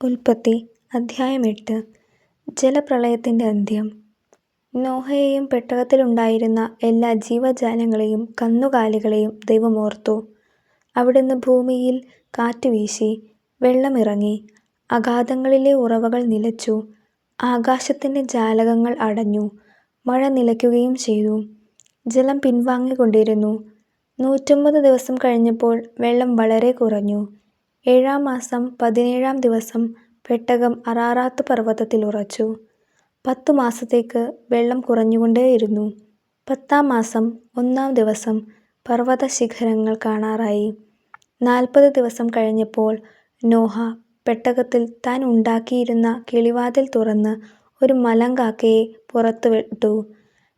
ഉൽപ്പത്തി അധ്യായം 8. ജലപ്രളയത്തിൻ്റെ അന്ത്യം. നോഹയെയും പെട്ടകത്തിലുണ്ടായിരുന്ന എല്ലാ ജീവജാലങ്ങളെയും കന്നുകാലികളെയും ദൈവം ഓർത്തു. അവിടുന്ന് ഭൂമിയിൽ കാറ്റുവീശി, വെള്ളമിറങ്ങി, അഗാധങ്ങളിലെ ഉറവകൾ നിലച്ചു, ആകാശത്തിൻ്റെ ജാലകങ്ങൾ അടഞ്ഞു, മഴ നിലയ്ക്കുകയും ചെയ്തു. ജലം പിൻവാങ്ങിക്കൊണ്ടിരുന്നു. 150 ദിവസം കഴിഞ്ഞപ്പോൾ വെള്ളം വളരെ കുറഞ്ഞു. 7-ാം മാസം 17-ാം ദിവസം പെട്ടകം അറാറാത്ത് പർവ്വതത്തിൽ ഉറച്ചു. 10 മാസത്തേക്ക് വെള്ളം കുറഞ്ഞുകൊണ്ടേയിരുന്നു. 10-ാം മാസം 1-ാം ദിവസം പർവ്വതശിഖരങ്ങൾ കാണാറായി. 40 ദിവസം കഴിഞ്ഞപ്പോൾ നോഹ പെട്ടകത്തിൽ താൻ ഉണ്ടാക്കിയിരുന്ന കിളിവാതിൽ തുറന്ന് ഒരു മലങ്കാക്കയെ പുറത്തു വിട്ടു.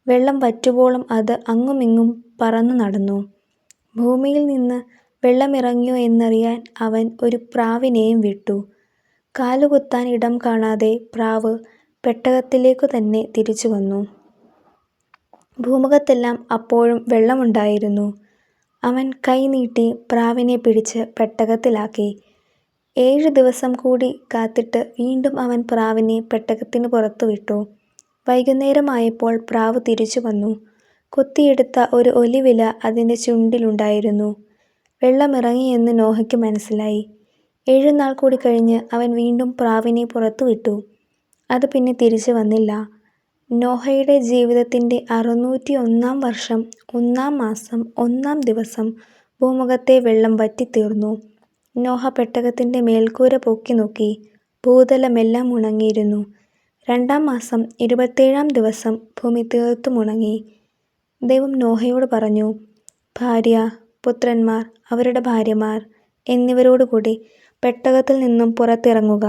വെള്ളം വറ്റുവോളം അത് അങ്ങുമിങ്ങും പറന്നു നടന്നു. ഭൂമിയിൽ നിന്ന് വെള്ളമിറങ്ങിയോ എന്നറിയാൻ അവൻ ഒരു പ്രാവിനെയും വിട്ടു. കാലുകുത്താൻ ഇടം കാണാതെ പ്രാവ് പെട്ടകത്തിലേക്കു തന്നെ തിരിച്ചു വന്നു. ഭൂമുഖത്തെല്ലാം അപ്പോഴും വെള്ളമുണ്ടായിരുന്നു. അവൻ കൈ നീട്ടി പ്രാവിനെ പിടിച്ച് പെട്ടകത്തിലാക്കി. 7 ദിവസം കൂടി കാത്തിട്ട് വീണ്ടും അവൻ പ്രാവിനെ പെട്ടകത്തിന് പുറത്തു വിട്ടു. വൈകുന്നേരമായപ്പോൾ പ്രാവ് തിരിച്ചു വന്നു. കൊത്തിയെടുത്ത ഒരു ഒലിവില അതിൻ്റെ ചുണ്ടിലുണ്ടായിരുന്നു. വെള്ളമിറങ്ങിയെന്ന് നോഹയ്ക്ക് മനസ്സിലായി. 7 നാൾ കൂടി കഴിഞ്ഞ് അവൻ വീണ്ടും പ്രാവിനെ പുറത്തു വിട്ടു. അത് പിന്നെ തിരിച്ചു വന്നില്ല. നോഹയുടെ ജീവിതത്തിൻ്റെ 601-ാം വർഷം 1-ാം മാസം 1-ാം ദിവസം ഭൂമുഖത്തെ വെള്ളം വറ്റിത്തീർന്നു. നോഹ പെട്ടകത്തിൻ്റെ മേൽക്കൂര പൊക്കി നോക്കി. ഭൂതലമെല്ലാം ഉണങ്ങിയിരുന്നു. 2-ാം മാസം 27-ാം ദിവസം ഭൂമി തീർത്തും ഉണങ്ങി. ദൈവം നോഹയോട് പറഞ്ഞു, ഭാര്യ, പുത്രന്മാർ, അവരുടെ ഭാര്യമാർ എന്നിവരോടുകൂടി പെട്ടകത്തിൽ നിന്നും പുറത്തിറങ്ങുക.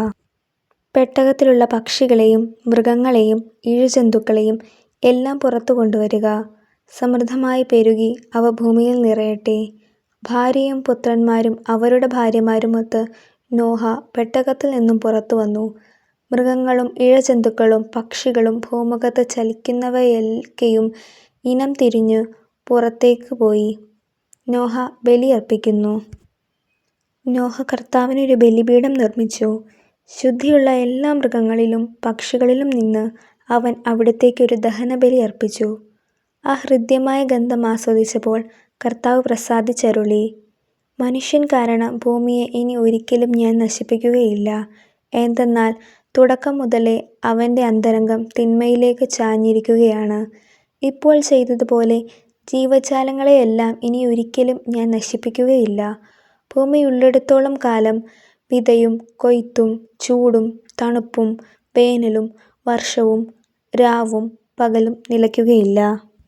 പെട്ടകത്തിലുള്ള പക്ഷികളെയും മൃഗങ്ങളെയും ഇഴജന്തുക്കളെയും എല്ലാം പുറത്തു കൊണ്ടുവരിക. സമൃദ്ധമായി പെരുകി അവ ഭൂമിയിൽ നിറയട്ടെ. ഭാര്യയും പുത്രന്മാരും അവരുടെ ഭാര്യമാരുമൊത്ത് നോഹ പെട്ടകത്തിൽ നിന്നും പുറത്തു വന്നു. മൃഗങ്ങളും ഇഴജന്തുക്കളും പക്ഷികളും ഭൂമുഖത്ത് ചലിക്കുന്നവയൊക്കെയും ഇനം തിരിഞ്ഞു പുറത്തേക്ക് പോയി. നോഹ ബലിയർപ്പിക്കുന്നു. നോഹ കർത്താവിനൊരു ബലിപീഠം നിർമ്മിച്ചു. ശുദ്ധിയുള്ള എല്ലാ മൃഗങ്ങളിലും പക്ഷികളിലും നിന്ന് അവൻ അവിടുത്തേക്കൊരു ദഹനബലി അർപ്പിച്ചു. ആ ഹൃദ്യമായ ഗന്ധം ആസ്വദിച്ചപ്പോൾ കർത്താവ് പ്രസാദിച്ചരുളി, മനുഷ്യൻ കാരണം ഭൂമിയെ ഇനി ഒരിക്കലും ഞാൻ നശിപ്പിക്കുകയില്ല. എന്തെന്നാൽ തുടക്കം മുതലേ അവൻ്റെ അന്തരംഗം തിന്മയിലേക്ക് ചാഞ്ഞിരിക്കുകയാണ്. ഇപ്പോൾ ചെയ്തതുപോലെ ജീവജാലങ്ങളെയെല്ലാം ഇനി ഒരിക്കലും ഞാൻ നശിപ്പിക്കുകയില്ല. ഭൂമിയുള്ളിടത്തോളം കാലം വിതയും കൊയ്ത്തും ചൂടും തണുപ്പും വേനലും വർഷവും രാവും പകലും നിലയ്ക്കുകയില്ല.